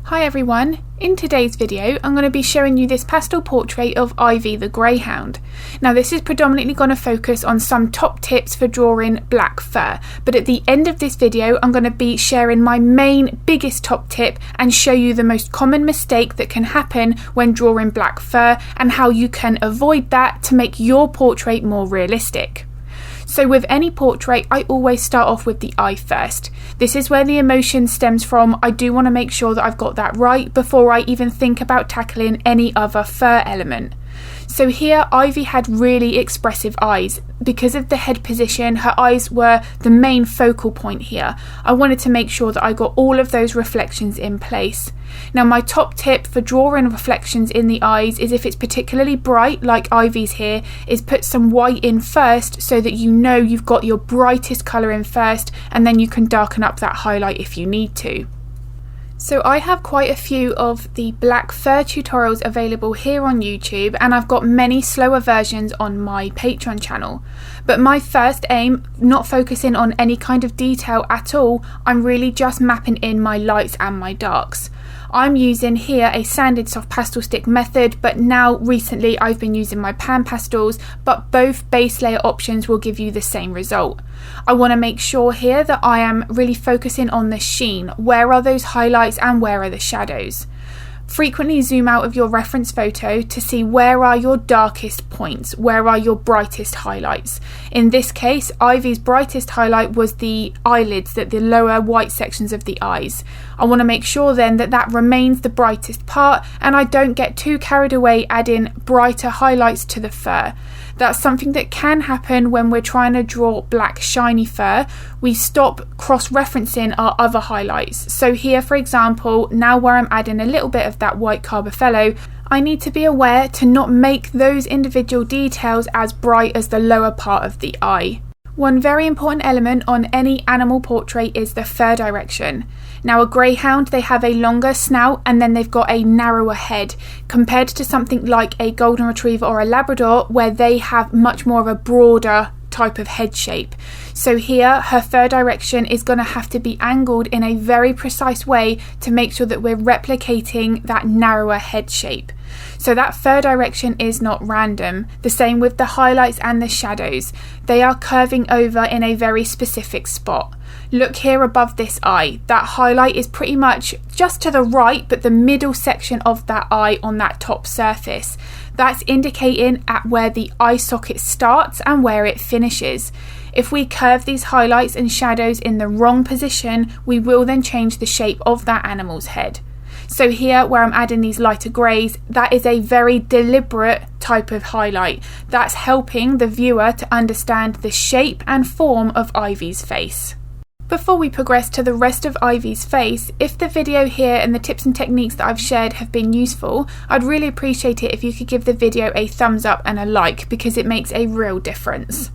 Hi everyone, in today's video I'm going to be showing you this pastel portrait of Ivy the Greyhound. Now this is predominantly going to focus on some top tips for drawing black fur, but at the end of this video I'm going to be sharing my main biggest top tip and show you the most common mistake that can happen when drawing black fur and how you can avoid that to make your portrait more realistic. So with any portrait, I always start off with the eye first. This is where the emotion stems from. I do want to make sure that I've got that right before I even think about tackling any other fur element. So here Ivy had really expressive eyes. Because of the head position, her eyes were the main focal point here. I wanted to make sure that I got all of those reflections in place. Now my top tip for drawing reflections in the eyes is, if it's particularly bright like Ivy's here, is put some white in first so that you know you've got your brightest colour in first, and then you can darken up that highlight if you need to. So I have quite a few of the black fur tutorials available here on YouTube, and I've got many slower versions on my Patreon channel. But my first aim, not focusing on any kind of detail at all, I'm really just mapping in my lights and my darks. I'm using here a sanded soft pastel stick method, but now recently I've been using my pan pastels, but both base layer options will give you the same result. I want to make sure here that I am really focusing on the sheen. Where are those highlights and where are the shadows? Frequently zoom out of your reference photo to see where are your darkest points, where are your brightest highlights. In this case, Ivy's brightest highlight was the eyelids, the lower white sections of the eyes. I want to make sure then that that remains the brightest part, and I don't get too carried away adding brighter highlights to the fur. That's something that can happen when we're trying to draw black shiny fur. We stop cross-referencing our other highlights. So here, for example, now where I'm adding a little bit of that white Carboffello, I need to be aware to not make those individual details as bright as the lower part of the eye. One very important element on any animal portrait is the fur direction. Now a greyhound, they have a longer snout and then they've got a narrower head, compared to something like a golden retriever or a labrador, where they have much more of a broader type of head shape. So here her fur direction is going to have to be angled in a very precise way to make sure that we're replicating that narrower head shape. So that fur direction is not random. The same with the highlights and the shadows. They are curving over in a very specific spot. Look here above this eye. That highlight is pretty much just to the right, but the middle section of that eye on that top surface. That's indicating at where the eye socket starts and where it finishes. If we curve these highlights and shadows in the wrong position, we will then change the shape of that animal's head. So here where I'm adding these lighter greys, that is a very deliberate type of highlight. That's helping the viewer to understand the shape and form of Ivy's face. Before we progress to the rest of Ivy's face, if the video here and the tips and techniques that I've shared have been useful, I'd really appreciate it if you could give the video a thumbs up and a like, because it makes a real difference.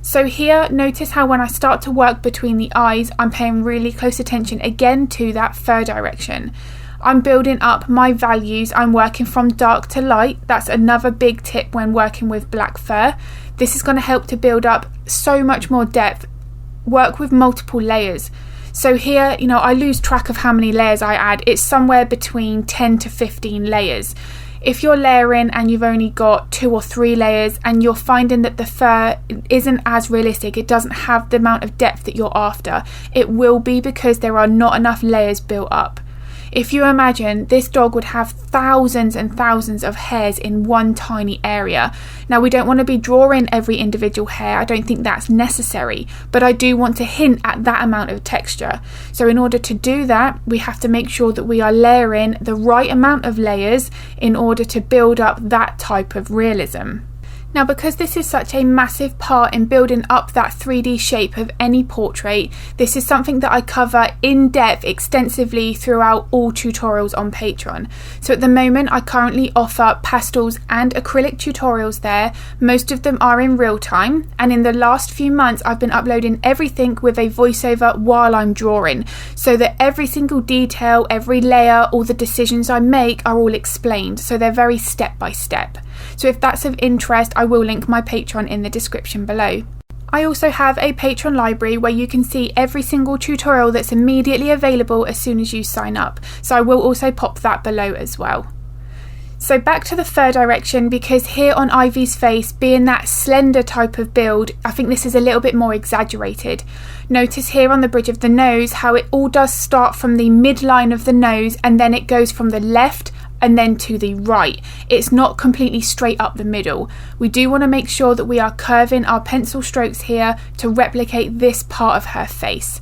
So here, notice how when I start to work between the eyes, I'm paying really close attention again to that fur direction. I'm building up my values. I'm working from dark to light. That's another big tip when working with black fur. This is going to help to build up so much more depth. Work with multiple layers. So here, I lose track of how many layers I add. It's somewhere between 10 to 15 layers. If you're layering and you've only got 2 or 3 layers and you're finding that the fur isn't as realistic, it doesn't have the amount of depth that you're after, it will be because there are not enough layers built up. If you imagine, this dog would have thousands and thousands of hairs in one tiny area. Now we don't want to be drawing every individual hair, I don't think that's necessary, but I do want to hint at that amount of texture. So in order to do that, we have to make sure that we are layering the right amount of layers in order to build up that type of realism. Now because this is such a massive part in building up that 3D shape of any portrait, this is something that I cover in depth extensively throughout all tutorials on Patreon. So at the moment I currently offer pastels and acrylic tutorials there. Most of them are in real time, and in the last few months I've been uploading everything with a voiceover while I'm drawing, so that every single detail, every layer, all the decisions I make are all explained, so they're very step by step. So if that's of interest, I will link my Patreon in the description below. I also have a Patreon library where you can see every single tutorial that's immediately available as soon as you sign up, so I will also pop that below as well. So back to the fur direction, because here on Ivy's face, being that slender type of build, I think this is a little bit more exaggerated. Notice here on the bridge of the nose how it all does start from the midline of the nose and then it goes from the left and then to the right. It's not completely straight up the middle. We do want to make sure that we are curving our pencil strokes here to replicate this part of her face.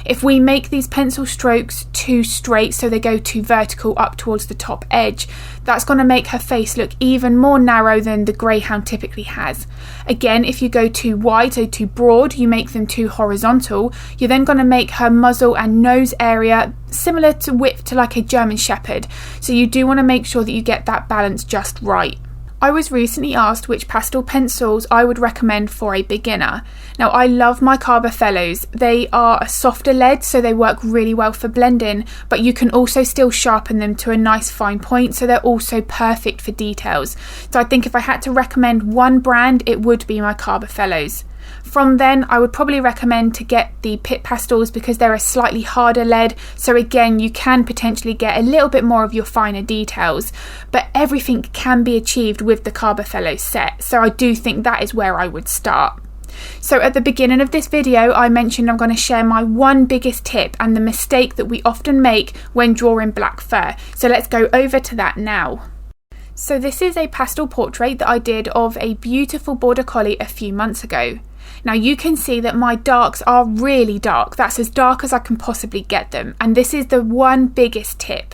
If we make these pencil strokes too straight, so they go too vertical up towards the top edge, that's going to make her face look even more narrow than the Greyhound typically has. Again, if you go too wide, so too broad, you make them too horizontal, you're then going to make her muzzle and nose area similar to width to like a German Shepherd. So you do want to make sure that you get that balance just right. I was recently asked which pastel pencils I would recommend for a beginner. Now, I love my Fellows. They are a softer lead, so they work really well for blending, but you can also still sharpen them to a nice fine point, so they're also perfect for details. So I think if I had to recommend one brand, it would be my Fellows. From then, I would probably recommend to get the Pit Pastels because they're a slightly harder lead, so again you can potentially get a little bit more of your finer details, but everything can be achieved with the Fellows set, so I do think that is where I would start. So at the beginning of this video I mentioned I'm going to share my one biggest tip and the mistake that we often make when drawing black fur, so let's go over to that now. So this is a pastel portrait that I did of a beautiful border collie a few months ago. Now you can see that my darks are really dark. That's as dark as I can possibly get them. And this is the one biggest tip.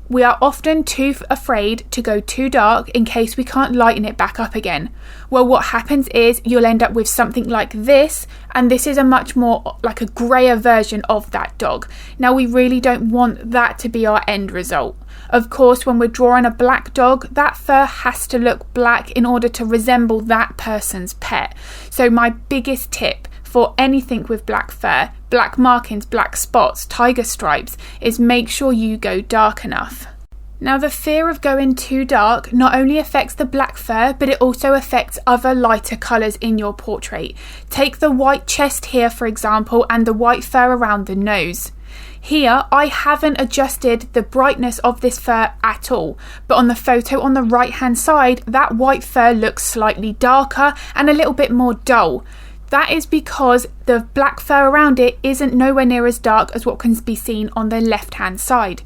We are often too afraid to go too dark in case we can't lighten it back up again. Well, what happens is you'll end up with something like this, and this is a much more like a grayer version of that dog. Now we really don't want that to be our end result. Of course, when we're drawing a black dog, that fur has to look black in order to resemble that person's pet. So my biggest tip for anything with black fur, black markings, black spots, tiger stripes, is make sure you go dark enough. Now the fear of going too dark not only affects the black fur, but it also affects other lighter colours in your portrait. Take the white chest here for example, and the white fur around the nose. Here, I haven't adjusted the brightness of this fur at all, but on the photo on the right hand side, that white fur looks slightly darker and a little bit more dull. That is because the black fur around it isn't nowhere near as dark as what can be seen on the left hand side.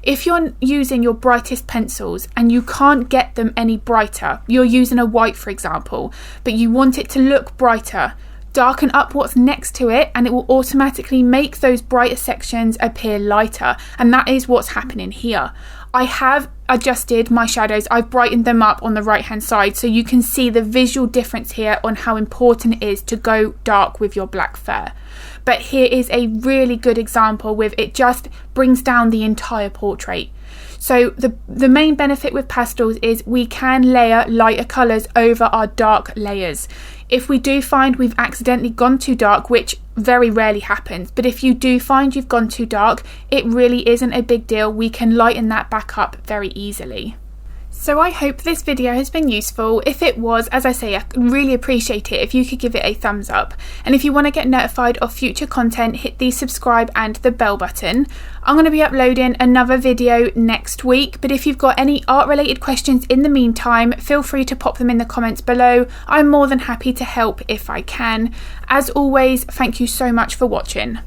If you're using your brightest pencils and you can't get them any brighter, you're using a white for example, but you want it to look brighter, darken up what's next to it and it will automatically make those brighter sections appear lighter, and that is what's happening here. I have adjusted my shadows, I've brightened them up on the right hand side so you can see the visual difference here on how important it is to go dark with your black fur. But here is a really good example with it just brings down the entire portrait. So the main benefit with pastels is we can layer lighter colours over our dark layers. If we do find we've accidentally gone too dark, which very rarely happens, but if you do find you've gone too dark, it really isn't a big deal. We can lighten that back up very easily. So I hope this video has been useful. If it was, as I say, I really appreciate it if you could give it a thumbs up. And if you want to get notified of future content, hit the subscribe and the bell button. I'm going to be uploading another video next week, but if you've got any art related questions in the meantime, feel free to pop them in the comments below. I'm more than happy to help if I can. As always, thank you so much for watching.